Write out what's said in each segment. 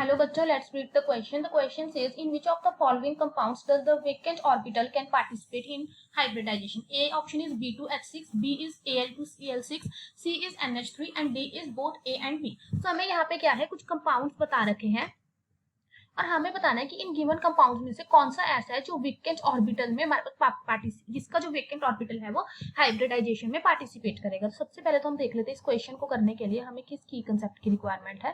Hello बच्चों, let's read the question. The question says, in which of the following compounds does the vacant orbital can participate in hybridization? A option is B2H6, B is Al2Cl6, C is NH3 and D is both A and B. तो हमें यहाँ पे क्या है, कुछ compounds बता रखे हैं और हमें बताना है कि इन गिवन कंपाउंड्स में से कौन सा ऐसा है जो वेकेंट ऑर्बिटल में हमारे पास जिसका जो वेकेंट ऑर्बिटल है वो हाइब्रिडाइजेशन में पार्टिसिपेट करेगा। तो सबसे पहले तो हम देख लेते हैं इस क्वेश्चन को करने के लिए हमें किस की कंसेप्ट की रिक्वायरमेंट है।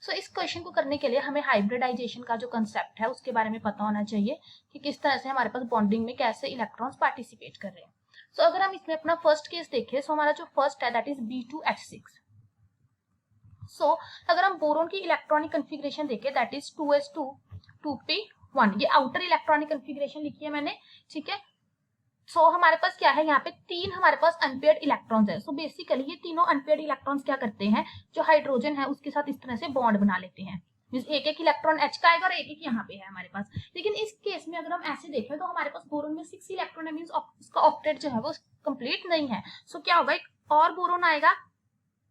सो इस क्वेश्चन को करने के लिए हमें हाइब्रिडाइजेशन का जो कंसेप्ट है उसके बारे में पता होना चाहिए कि किस तरह से हमारे पास बॉन्डिंग में कैसे इलेक्ट्रॉन्स पार्टिसिपेट कर रहे हैं। सो अगर हम इसमें अपना फर्स्ट केस देखें, सो हमारा जो फर्स्ट है दैट इज B2H6। सो अगर हम बोरोन की इलेक्ट्रॉनिक कन्फिग्रेशन देखें दैट इज 2s2 2p1, ये आउटर इलेक्ट्रॉनिक कन्फिग्रेशन लिखी है मैंने, ठीक है। सो हमारे पास क्या है, यहाँ पे तीन हमारे पास अनपेयर्ड इलेक्ट्रॉन्स है। सो बेसिकली ये तीनों अनपेयर्ड इलेक्ट्रॉन्स क्या करते हैं, जो हाइड्रोजन है उसके साथ इस तरह से बॉन्ड बना लेते हैं। एक एक इलेक्ट्रॉन H का आएगा और एक एक यहाँ पे है हमारे पास। लेकिन इस केस में अगर हम ऐसे देखें तो हमारे पास बोरोन में 6 इलेक्ट्रॉन है, मींस उसका ऑक्टेट जो है वो कंप्लीट नहीं है। सो क्या होगा, एक और बोरोन आएगा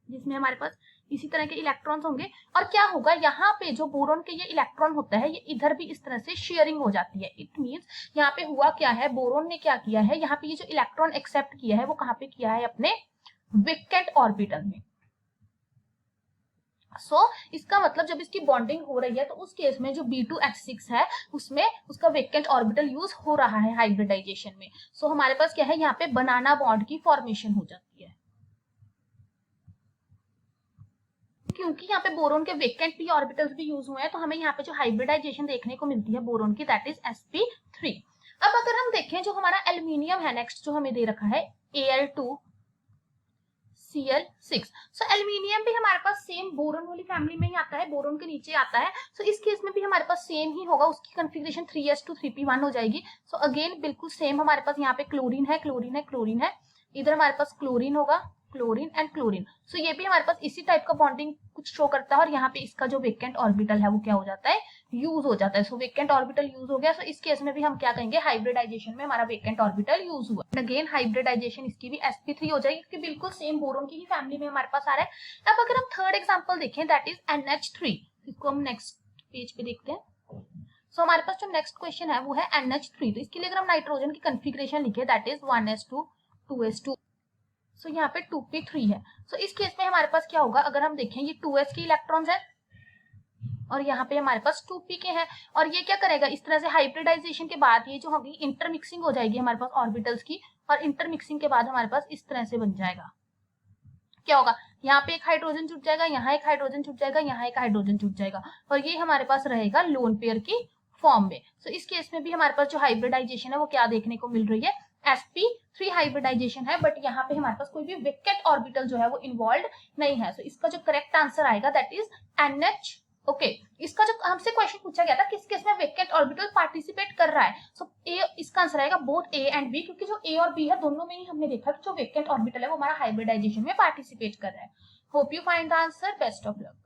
जिसमें हमारे पास इसी तरह के इलेक्ट्रॉन्स होंगे और क्या होगा, यहाँ पे जो बोरोन के ये इलेक्ट्रॉन होता है ये इधर भी इस तरह से शेयरिंग हो जाती है। इट मींस यहाँ पे हुआ क्या है, बोरोन ने क्या किया है, यहाँ पे ये जो इलेक्ट्रॉन एक्सेप्ट किया है वो कहाँ पे किया है, अपने वेकेंट ऑर्बिटल में। सो इसका मतलब जब इसकी बॉन्डिंग हो रही है तो उस केस में जो B2H6 है उसमें उसका वेकेंट ऑर्बिटल यूज हो रहा है हाइब्रिडाइजेशन में। सो हमारे पास क्या है, यहाँ पे बनाना बॉन्ड की फॉर्मेशन हो जाती है क्योंकि यहाँ पे बोरोन के वेकेंट p ऑर्बिटल्स भी यूज हुए हैं। तो हमें यहाँ पे जो हाइब्रिडाइजेशन देखने को मिलती है बोरोन की दैट इज sp3। अब अगर हम देखें जो हमारा एल्यूमिनियम है नेक्स्ट जो हमें दे रखा है Al2Cl6। सो एल्यूमिनियम भी हमारे पास सेम बोरोन वाली फैमिली में ही आता है, बोरोन के नीचे आता है। सो इस केस में भी हमारे पास सेम ही होगा, उसकी कन्फिग्रेशन 3s2 3p1 हो जाएगी। सो अगेन बिल्कुल सेम हमारे पास यहाँ पे क्लोरीन है, क्लोरीन है, क्लोरीन है, इधर हमारे पास क्लोरीन होगा, क्लोरीन एंड क्लोरीन। सो ये भी हमारे पास इसी टाइप का बॉन्डिंग कुछ शो करता है और यहाँ पे इसका जो वेकेंट ऑर्बिटल है वो क्या हो जाता है, यूज हो जाता है। सो वेकेंट ऑर्बिटल यूज हो गया। सो इस केस में भी हम क्या कहेंगे, हाइब्रिडाइजेशन में हमारा वेकेंट ऑर्बिटल यूज हुआ। अगेन हाइब्रिडाइजेशन इसकी भी sp3 हो जाएगी क्योंकि बिल्कुल सेम बोरोन की ही फैमिली में हमारे पास आ रहा है। अब अगर हम थर्ड एग्जाम्पल देखें दैट इज NH3, इसको हम नेक्स्ट पेज पे देखते हैं। सो हमारे पास जो नेक्स्ट क्वेश्चन है वो है NH3। तो इसके लिए अगर हम नाइट्रोजन की कन्फिग्रेशन लिखे दैट इज 1s2 2s2, सो यहाँ पे 2p3 है। सो इस केस में हमारे पास क्या होगा, अगर हम देखें ये 2s के इलेक्ट्रॉन्स है और यहाँ पे हमारे पास 2p के हैं और ये क्या करेगा, इस तरह से हाइब्रिडाइजेशन के बाद ये जो होगी इंटरमिक्सिंग हो जाएगी हमारे पास ऑर्बिटल्स की और इंटरमिक्सिंग के बाद हमारे पास इस तरह से बन जाएगा। क्या होगा, यहाँ पे एक हाइड्रोजन जुट जाएगा, यहाँ एक हाइड्रोजन जुट जाएगा, यहाँ एक हाइड्रोजन जुट जाएगा और ये हमारे पास रहेगा लोन पेयर की फॉर्म में। सो इस केस में भी हमारे पास जो हाइब्रिडाइजेशन है वो क्या देखने को मिल रही है, sp3 हाइब्रिडाइजेशन है, बट यहाँ पे हमारे पास कोई भी वेकेंट ऑर्बिटल जो है वो इन्वॉल्व नहीं है। सो इसका जो करेक्ट आंसर आएगा दैट इज NH। ओके, इसका जो हमसे क्वेश्चन पूछा गया था किस केस में वेकेंट ऑर्बिटल पार्टिसिपेट कर रहा है, सो ए इसका आंसर आएगा बोथ A एंड B, क्योंकि जो A और B है दोनों में ही हमने देखा कि जो वेकेंट ऑर्बिटल है वो हमारा हाइब्रिडाइजेशन में पार्टिसिपेट कर रहा है। Hope you find the answer, best of luck.